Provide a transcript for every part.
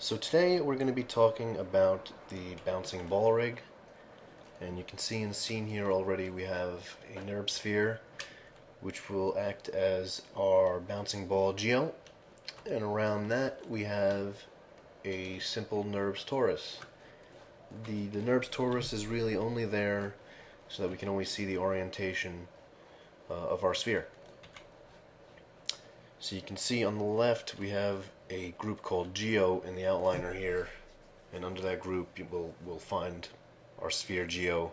So today we're going to be talking about the bouncing ball rig, and you can see in the scene here already we have a Nurbs sphere which will act as our bouncing ball geo, and around that we have a simple Nurbs torus. The Nurbs torus is really only there so that we can always see the orientation of our sphere. So you can see on the left we have a group called Geo in the outliner here, and under that group we'll find our sphere Geo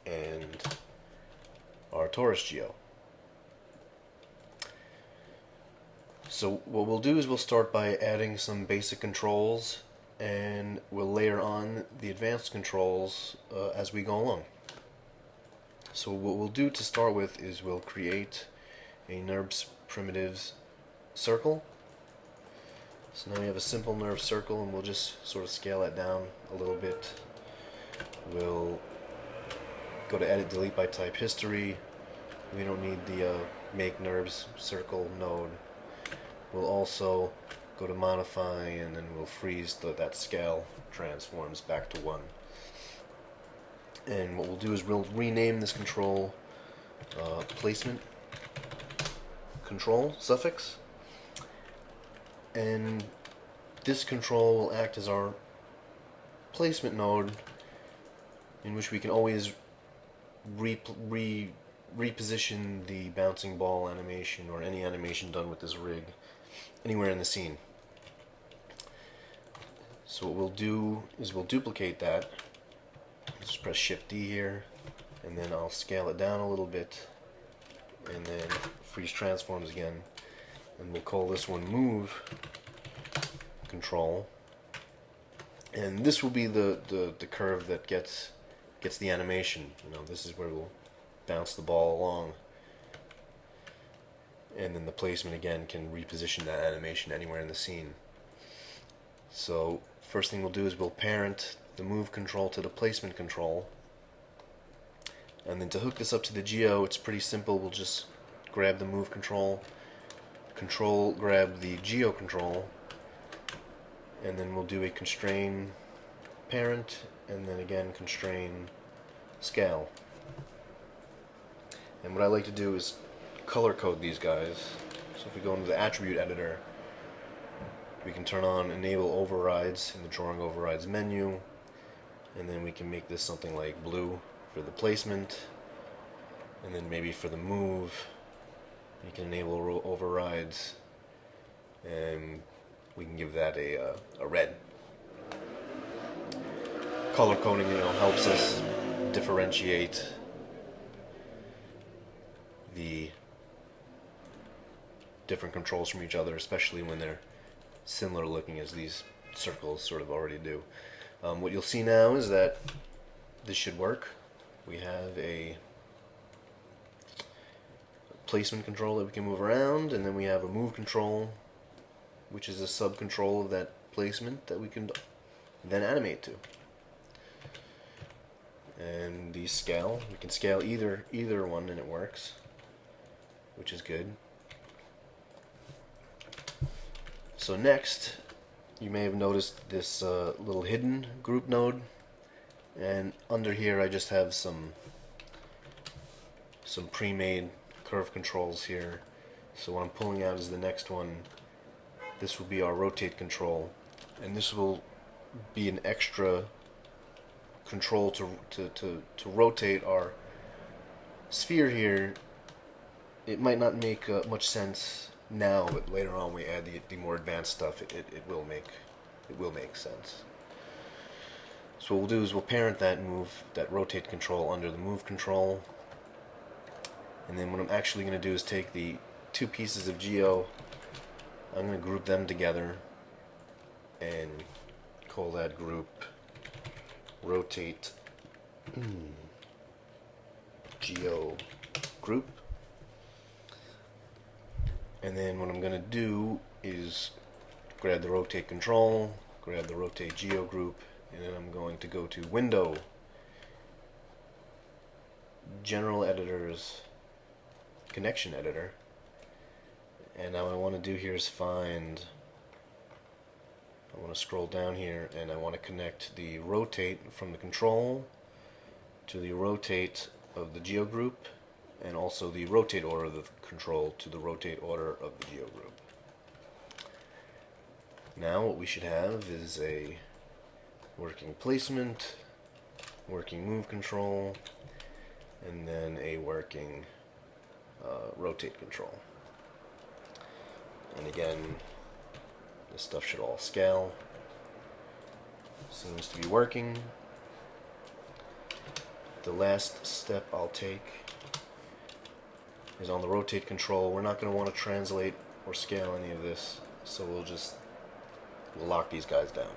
and our torus Geo. So what we'll do is we'll start by adding some basic controls, and we'll layer on the advanced controls as we go along. So what we'll do to start with is we'll create a Nurbs primitives circle. So now we have a simple Nurbs circle, and we'll just sort of scale that down a little bit. We'll go to edit, delete by type history. We don't need the make Nurbs circle node. We'll also go to modify, and then we'll freeze that scale transforms back to 1. And what we'll do is we'll rename this control placement control suffix, and this control will act as our placement node, in which we can always reposition the bouncing ball animation or any animation done with this rig anywhere in the scene. So what we'll do is we'll duplicate that. Just press Shift D here, and then I'll scale it down a little bit, and then freeze transforms again, and we'll call this one move control, and this will be the curve that gets the animation. This is where we'll bounce the ball along, and then the placement again can reposition that animation anywhere in the scene. So first thing we'll do is we'll parent the move control to the placement control, and then to hook this up to the geo, it's pretty simple. We'll just grab the move control, grab the geo control, and then we'll do a constrain parent, and then again constrain scale. And what I like to do is color code these guys. So if we go into the attribute editor, we can turn on enable overrides in the drawing overrides menu, and then we can make this something like blue for the placement, and then maybe for the move you can enable overrides, and we can give that a red. Color coding helps us differentiate the different controls from each other, especially when they're similar looking as these circles sort of already do. What you'll see now is that this should work. We have a placement control that we can move around, and then we have a move control, which is a sub control of that placement that we can then animate to. And the scale, we can scale either one and it works, which is good. So next, you may have noticed this little hidden group node, and under here I just have some pre-made curve controls here. So what I'm pulling out is the next one. This will be our rotate control, and this will be an extra control to rotate our sphere here. It might not make much sense now, but later on we add the more advanced stuff, it will make sense. So what we'll do is we'll parent that rotate control under the move control, and then what I'm actually going to do is take the two pieces of geo, I'm going to group them together and call that group rotate geo group. And then what I'm going to do is grab the rotate control, grab the rotate geo group, and then I'm going to go to Window, General Editors, Connection Editor, and now what I want to do here is I want want to scroll down here and I want to connect the rotate from the control to the rotate of the geo group, and also the rotate order of the control to the rotate order of the geo group. Now what we should have is a working placement, working move control, and then a working rotate control. And again, this stuff should all scale. Seems to be working. The last step I'll take is on the rotate control. We're not going to want to translate or scale any of this, so we'll lock these guys down.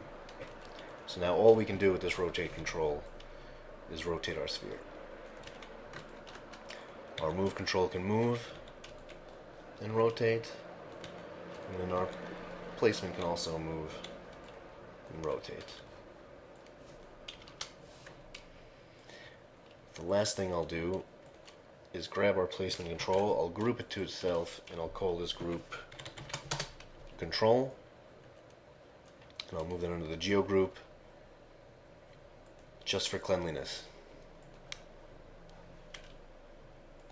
So now all we can do with this rotate control is rotate our sphere. Our move control can move and rotate, and then our placement can also move and rotate. The last thing I'll do is grab our placement control, I'll group it to itself, and I'll call this group control, and I'll move that under the geo group just for cleanliness.